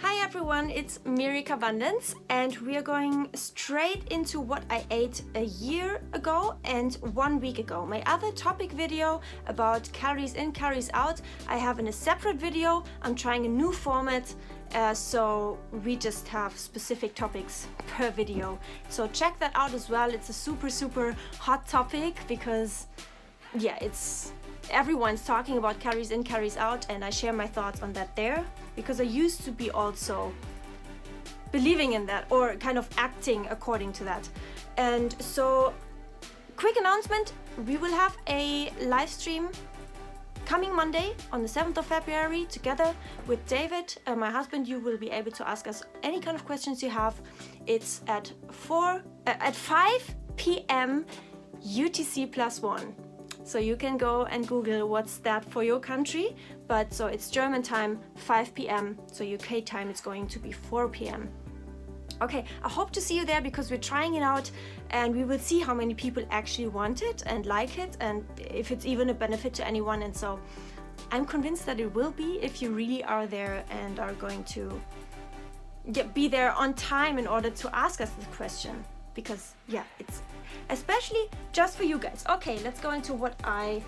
Hi everyone, it's Carbundance and we are going straight into what I ate a year ago and 1 week ago. My other topic video about calories in, calories out, I have in a separate video. I'm trying a new format, so we just have specific topics per video. So check that out as well. It's a super hot topic because yeah, everyone's talking about calories in, calories out, and I share my thoughts on that there because I used to be also believing in that or kind of acting according to that. And so, quick announcement, we will have a live stream coming Monday on the 7th of February together with David, my husband. You will be able to ask us any kind of questions you have. It's at 5 p.m. UTC +1. So you can go and Google what's that for your country, but so it's German time 5 p.m. so UK time it's going to be 4 p.m. Okay, I hope to see you there because we're trying it out and we will see how many people actually want it and like it and if it's even a benefit to anyone. And so I'm convinced that it will be if you really are there and are going to be there on time in order to ask us the question, because yeah, it's especially just for you guys. Okay, let's go into what I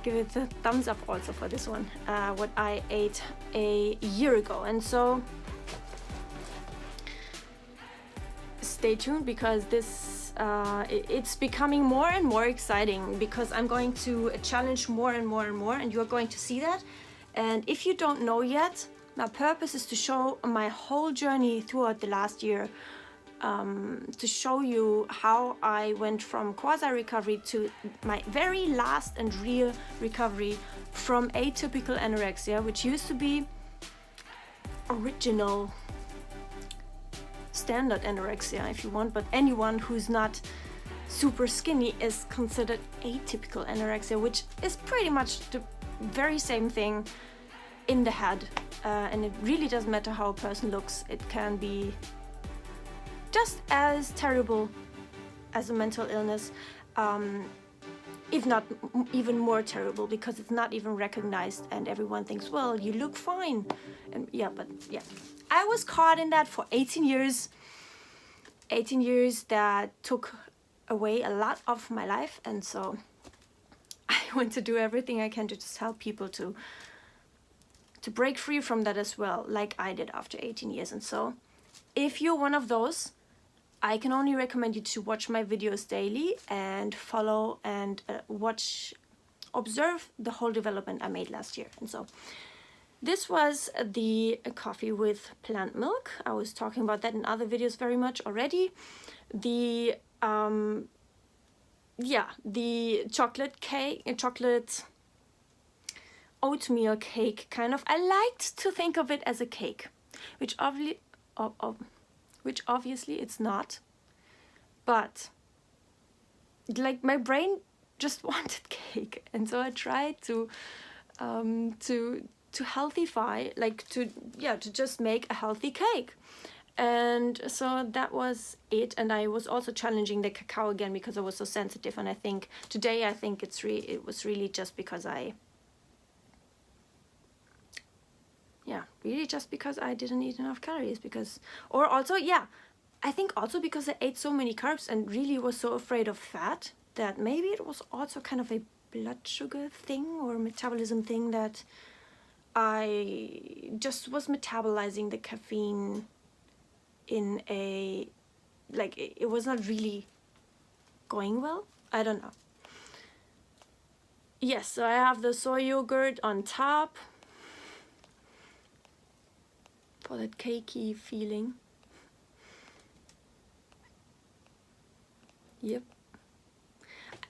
give it a thumbs up also for this one, what I ate a year ago. And so stay tuned because this it's becoming more and more exciting because I'm going to challenge more and more and you're going to see that. And if you don't know yet, my purpose is to show my whole journey throughout the last year, to show you how I went from quasi recovery to my very last and real recovery from atypical anorexia, which used to be original standard anorexia if you want, but anyone who's not super skinny is considered atypical anorexia, which is pretty much the very same thing in the head, and it really doesn't matter how a person looks. It can be just as terrible as a mental illness, if not even more terrible, because it's not even recognized and everyone thinks, well, you look fine. And yeah, but yeah, I was caught in that for 18 years. 18 years that took away a lot of my life, and so I want to do everything I can to just help people to break free from that as well, like I did after 18 years. And so if you're one of those, I can only recommend you to watch my videos daily and follow and observe the whole development I made last year. And so this was the coffee with plant milk. I was talking about that in other videos very much already. The the chocolate oatmeal cake kind of. I liked to think of it as a cake, which obviously it's not, but like my brain just wanted cake, and so I tried to healthify, like to just make a healthy cake. And so that was it. And I was also challenging the cacao again because I was so sensitive, and I think today it was really just because I didn't eat enough calories, I think also because I ate so many carbs and really was so afraid of fat that maybe it was also kind of a blood sugar thing or metabolism thing, that I just was metabolizing the caffeine in a, like, it was not really going well. I don't know. Yes, so I have the soy yogurt on top for that cakey feeling. Yep.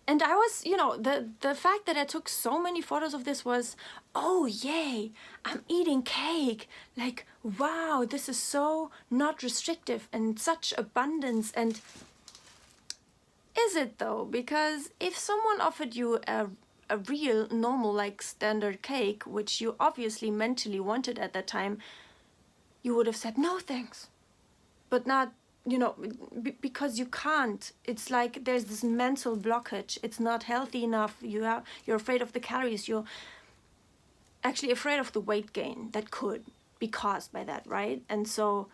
And I was, the fact that I took so many photos of this was, oh yay, I'm eating cake. Like, wow, this is so not restrictive and such abundance. And is it though? Because if someone offered you a real normal, like standard cake, which you obviously mentally wanted at that time, you would have said no thanks. But not, because you can't. It's like there's this mental blockage. It's not healthy enough. You're afraid of the calories. You're actually afraid of the weight gain that could be caused by that, right? And so,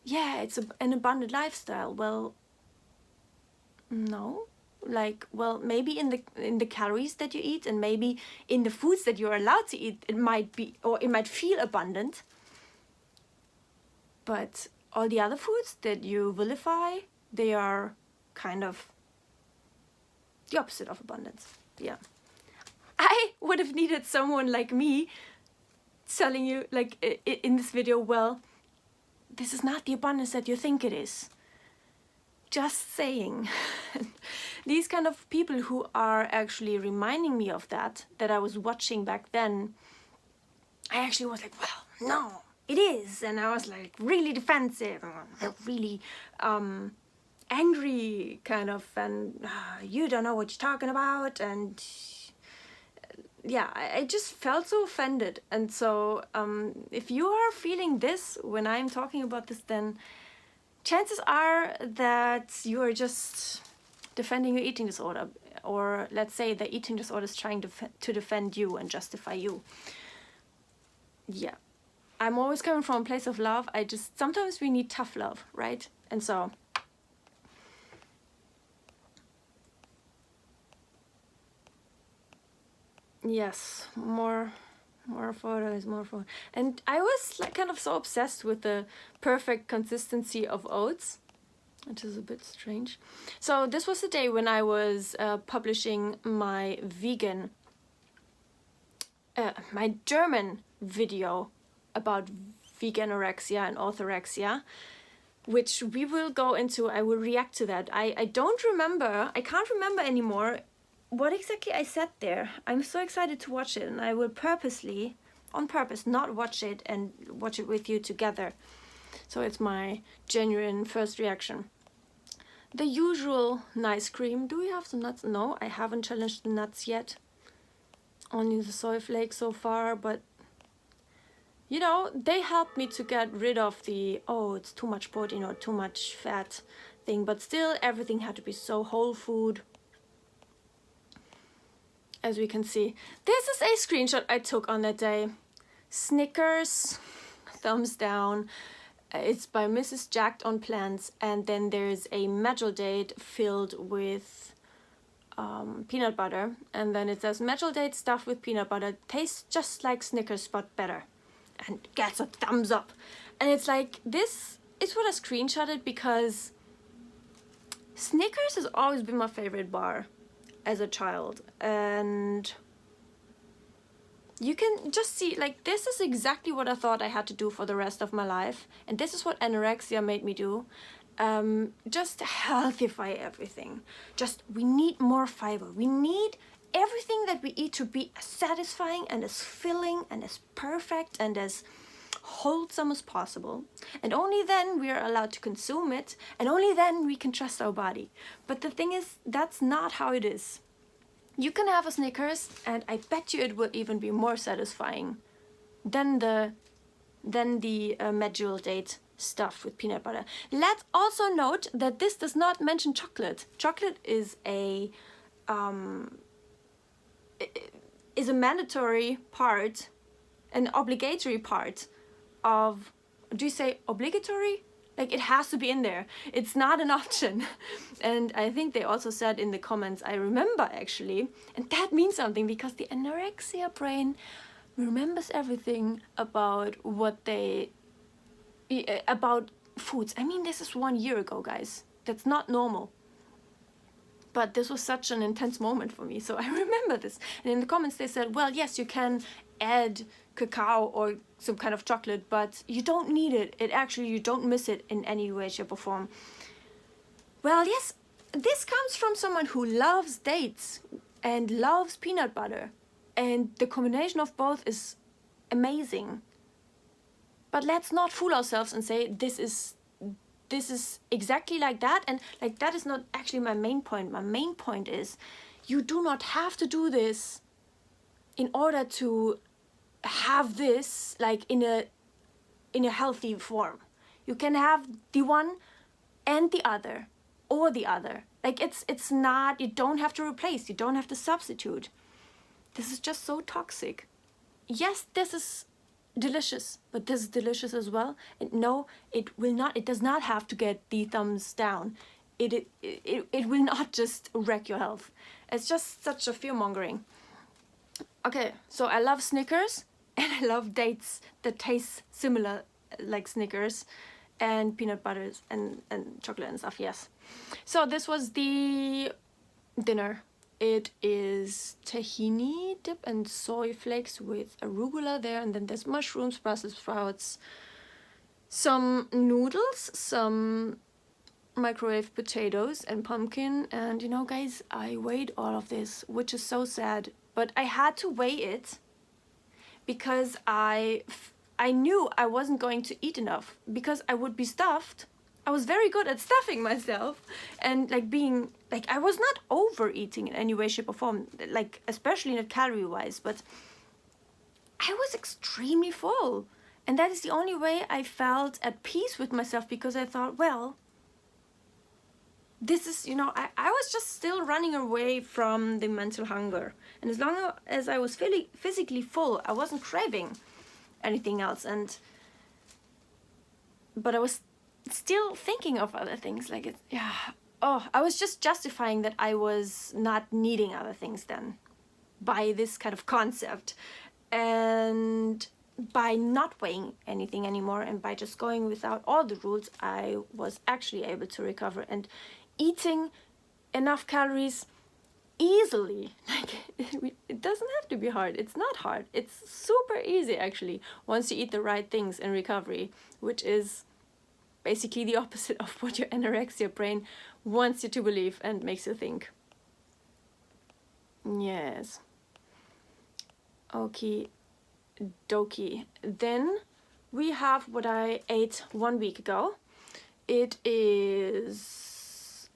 yeah, it's an abundant lifestyle. Well, no. Like, well, maybe in the calories that you eat, and maybe in the foods that you're allowed to eat, it might be, or it might feel abundant. But all the other foods that you vilify, they are kind of the opposite of abundance. Yeah. I would have needed someone like me telling you, like, in this video, well, this is not the abundance that you think it is. Just saying. These kind of people who are actually reminding me of that I was watching back then, I actually was like, well, no, it is. And I was like really defensive, really angry kind of, and you don't know what you're talking about. And yeah, I just felt so offended. And so if you are feeling this when I'm talking about this, then chances are that you are just defending your eating disorder, or let's say the eating disorder is trying to defend you and justify you. Yeah, I'm always coming from a place of love. Sometimes we need tough love, right? And so yes, more photos, more photos. And I was like kind of so obsessed with the perfect consistency of oats, which is a bit strange. So this was the day when I was publishing my my German video about vegan anorexia and orthorexia, which we will go into. I will react to that. I can't remember anymore what exactly I said there. I'm so excited to watch it, and I will on purpose, not watch it and watch it with you together. So it's my genuine first reaction. The usual nice cream. Do we have some nuts? No, I haven't challenged the nuts yet. Only the soy flakes so far, but you know, they helped me to get rid of the, oh, it's too much protein or too much fat thing, but still everything had to be so whole food. As we can see, this is a screenshot I took on that day. Snickers, thumbs down. It's by Mrs. Jacked on Plants, and then there's a medjool date filled with peanut butter, and then it says medjool date stuffed with peanut butter, tastes just like Snickers but better, and gets a thumbs up. And it's like, this is what I screenshotted because Snickers has always been my favorite bar as a child, and you can just see, like, this is exactly what I thought I had to do for the rest of my life, and this is what anorexia made me do. Just healthify everything. We need more fiber. We need everything that we eat to be as satisfying and as filling and as perfect and as wholesome as possible. And only then we are allowed to consume it, and only then we can trust our body. But the thing is, that's not how it is. You can have a Snickers, and I bet you it will even be more satisfying than the medjool date stuffed with peanut butter. Let's also note that this does not mention chocolate. Chocolate is a mandatory part, an obligatory part of, do you say obligatory? Like, it has to be in there. It's not an option. And I think they also said in the comments, I remember actually, and that means something because the anorexia brain remembers everything about about foods. I mean, this is 1 year ago, guys. That's not normal. But this was such an intense moment for me, so I remember this. And in the comments they said, well, yes, you can add cacao or some kind of chocolate, but you don't need it. You don't miss it in any way, shape or form. Well, yes, this comes from someone who loves dates and loves peanut butter. And the combination of both is amazing. But let's not fool ourselves and say this is exactly like that, and like that is not actually my main point. My main point is you do not have to do this in order to have this like in a healthy form. You can have the one and the other, or the other. Like it's not, you don't have to replace, you don't have to substitute. This is just so toxic. Yes, this is delicious, but this is delicious as well. And no, it will not, it does not have to get the thumbs down. It will not just wreck your health. It's just such a fear-mongering. Okay, so I love Snickers and I love dates that taste similar like Snickers, and peanut butters and chocolate and stuff, yes. So this was the dinner. It is tahini dip and soy flakes with arugula there, and then there's mushrooms, Brussels sprouts, some noodles, some microwave potatoes and pumpkin. And you know, guys, I weighed all of this, which is so sad, but I had to weigh it because I knew I wasn't going to eat enough because I would be stuffed. I was very good at stuffing myself and like being like, I was not overeating in any way, shape or form, like especially not calorie wise, but I was extremely full. And that is the only way I felt at peace with myself, because I thought, well, this is, you know, I was just still running away from the mental hunger. And as long as I was physically full, I wasn't craving anything else. But I was still thinking of other things, like it, yeah. Oh, I was just justifying that I was not needing other things then by this kind of concept. And by not weighing anything anymore and by just going without all the rules, I was actually able to recover and eating enough calories easily. Like, it doesn't have to be hard. It's not hard. It's super easy actually once you eat the right things in recovery, which is basically the opposite of what your anorexia brain wants you to believe and makes you think. Yes. Okay, dokie. Then we have what I ate 1 week ago. It is,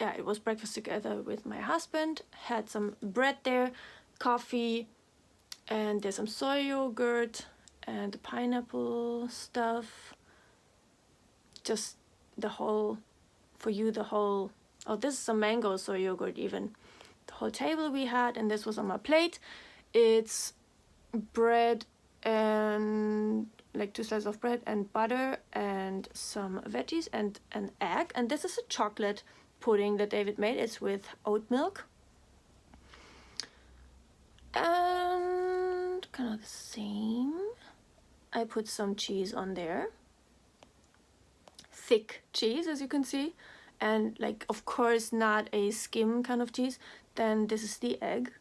yeah, it was breakfast together with my husband. Had some bread there, coffee, and there's some soy yogurt and pineapple stuff. Just the whole, for you, the whole, oh, this is some mango soy yogurt even. The whole table we had, and this was on my plate. It's bread and like 2 slices of bread and butter and some veggies and an egg. And this is a chocolate pudding that David made. It's with oat milk. And kind of the same. I put some cheese on there. Thick cheese, as you can see. And like, of course, not a skim kind of cheese. Then this is the egg.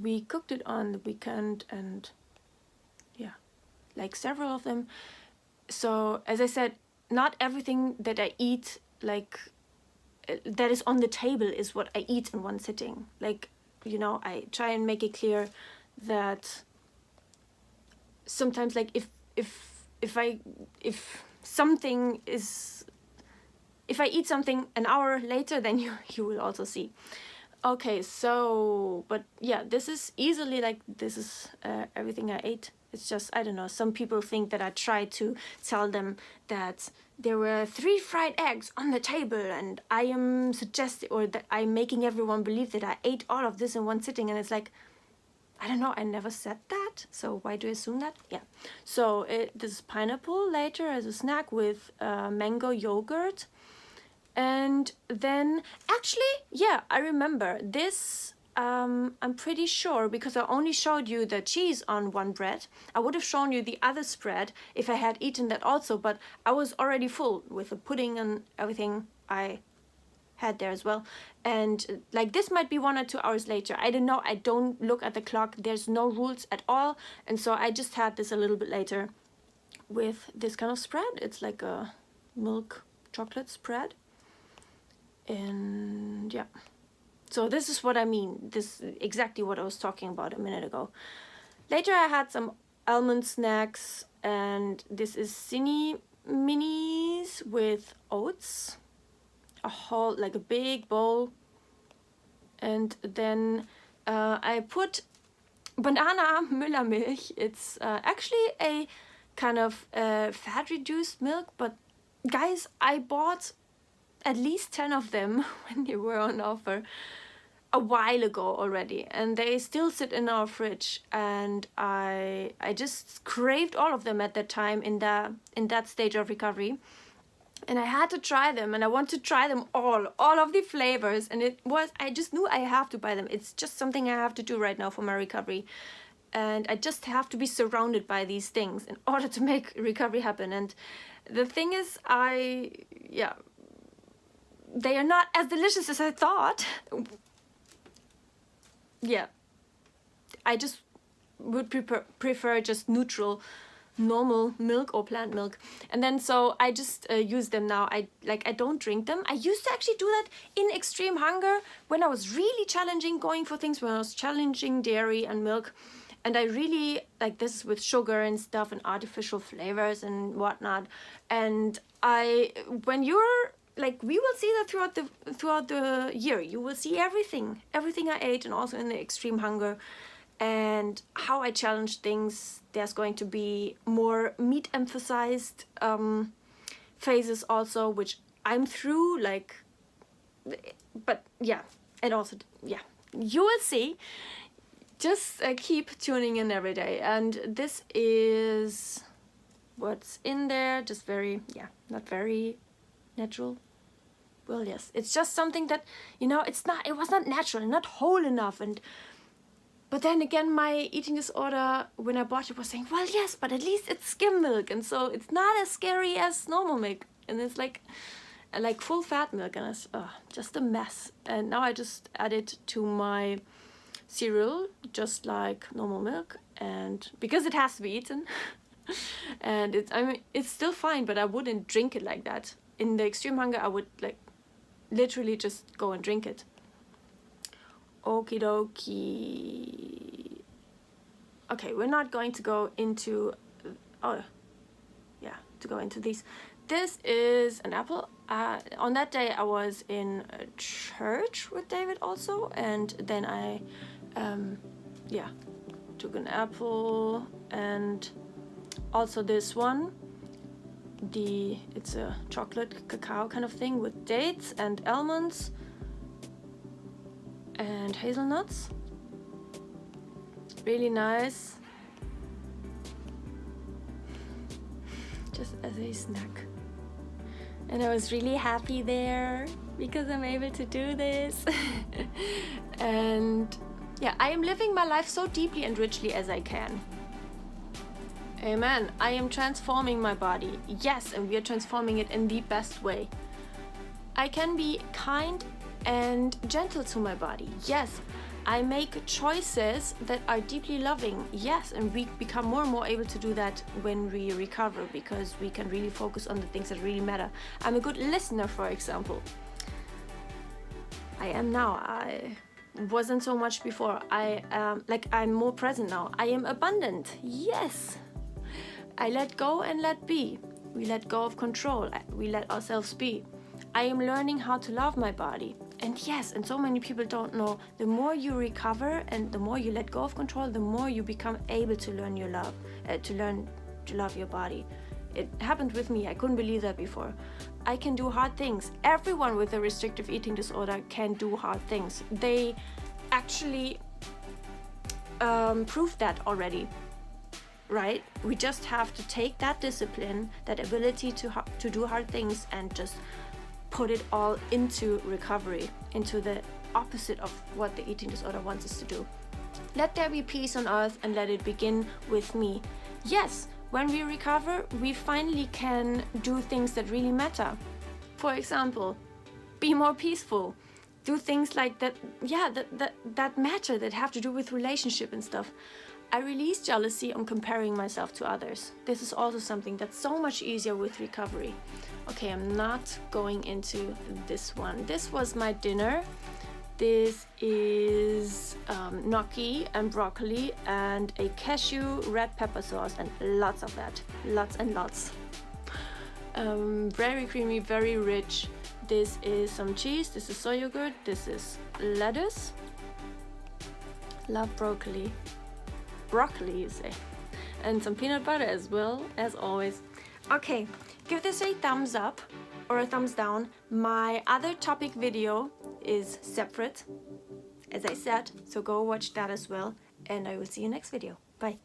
We cooked it on the weekend and yeah, like several of them. So as I said, not everything that I eat, like that is on the table, is what I eat in one sitting. Like, you know, I try and make it clear that sometimes, like if something is, if I eat something an hour later, then you will also see. Okay, so, but yeah, this is easily like, this is everything I ate. It's just, I don't know, some people think that I tried to tell them that there were 3 fried eggs on the table and I am suggesting, or that I'm making everyone believe that I ate all of this in one sitting. And it's like, I don't know, I never said that. So why do I assume that? Yeah. So this is pineapple later as a snack with mango yogurt. And then, actually, yeah, I remember this, I'm pretty sure, because I only showed you the cheese on one bread. I would have shown you the other spread if I had eaten that also, but I was already full with the pudding and everything I had there as well. And like, this might be 1 or 2 hours later. I don't know, I don't look at the clock. There's no rules at all. And so I just had this a little bit later with this kind of spread. It's like a milk chocolate spread. And yeah, so this is what I mean. This is exactly what I was talking about a minute ago. Later I had some almond snacks, and this is Cine minis with oats, a whole, like a big bowl. And then I put banana Müllermilch. It's actually a kind of fat reduced milk, but guys, I bought at least 10 of them when they were on offer. a while ago already, and they still sit in our fridge, and I just craved all of them at that time in that stage of recovery. And I had to try them, and I want to try them all of the flavors. And I just knew I have to buy them. It's just something I have to do right now for my recovery. And I just have to be surrounded by these things in order to make recovery happen. And the thing is, they are not as delicious as I thought. Yeah, I just would prefer just neutral, normal milk or plant milk. And then so I just use them now. I don't drink them. I used to actually do that in extreme hunger when I was really challenging, going for things, when I was challenging dairy and milk. And I really like this with sugar and stuff and artificial flavors and whatnot. And when you're like, we will see that throughout the year. You will see everything I ate, and also in the extreme hunger, and how I challenge things. There's going to be more meat emphasized phases also, which I'm through, like, but yeah, and also, yeah, you will see. Just keep tuning in every day. And this is what's in there. Just very, yeah, not very natural. Well, yes, it's just something that, it was not natural and not whole enough. But then again, my eating disorder, when I bought it, was saying, well, yes, but at least it's skim milk, and so it's not as scary as normal milk. And it's like full fat milk, and it's just a mess. And now I just add it to my cereal, just like normal milk, and because it has to be eaten. And it's still fine, but I wouldn't drink it like that. In the extreme hunger, I would like literally just go and drink it. Okie dokie. Okay, we're not going to go into these. This is an apple. On that day I was in a church with David also, and then I took an apple, and also this one. It's a chocolate cacao kind of thing with dates and almonds and hazelnuts. Really nice. Just as a snack. And I was really happy there because I'm able to do this. And yeah, I am living my life so deeply and richly as I can. Amen. I am transforming my body. Yes, and we are transforming it in the best way. I can be kind and gentle to my body. Yes, I make choices that are deeply loving. Yes, and we become more and more able to do that when we recover, because we can really focus on the things that really matter. I'm a good listener, for example. I am now. I wasn't so much before. I'm more present now. I am abundant. Yes. I let go and let be. We let go of control. We let ourselves be. I am learning how to love my body. And yes, and so many people don't know, the more you recover and the more you let go of control, the more you become able to learn to love your body. It happened with me. I couldn't believe that before. I can do hard things. Everyone with a restrictive eating disorder can do hard things. They actually proved that already. Right? We just have to take that discipline, that ability to do hard things, and just put it all into recovery, into the opposite of what the eating disorder wants us to do. Let there be peace on earth, and let it begin with me. Yes, when we recover, we finally can do things that really matter. For example, be more peaceful. Do things like that, that matter, that have to do with relationship and stuff. I release jealousy on comparing myself to others. This is also something that's so much easier with recovery. Okay, I'm not going into this one. This was my dinner. This is gnocchi and broccoli and a cashew red pepper sauce, and lots of that. Lots and lots. Very creamy, very rich. This is some cheese. This is soy yogurt. This is lettuce. Love broccoli. Broccoli, you say. And some peanut butter as well, as always. Okay, give this a thumbs up or a thumbs down. My other topic video is separate, as I said, so go watch that as well, and I will see you next video. Bye.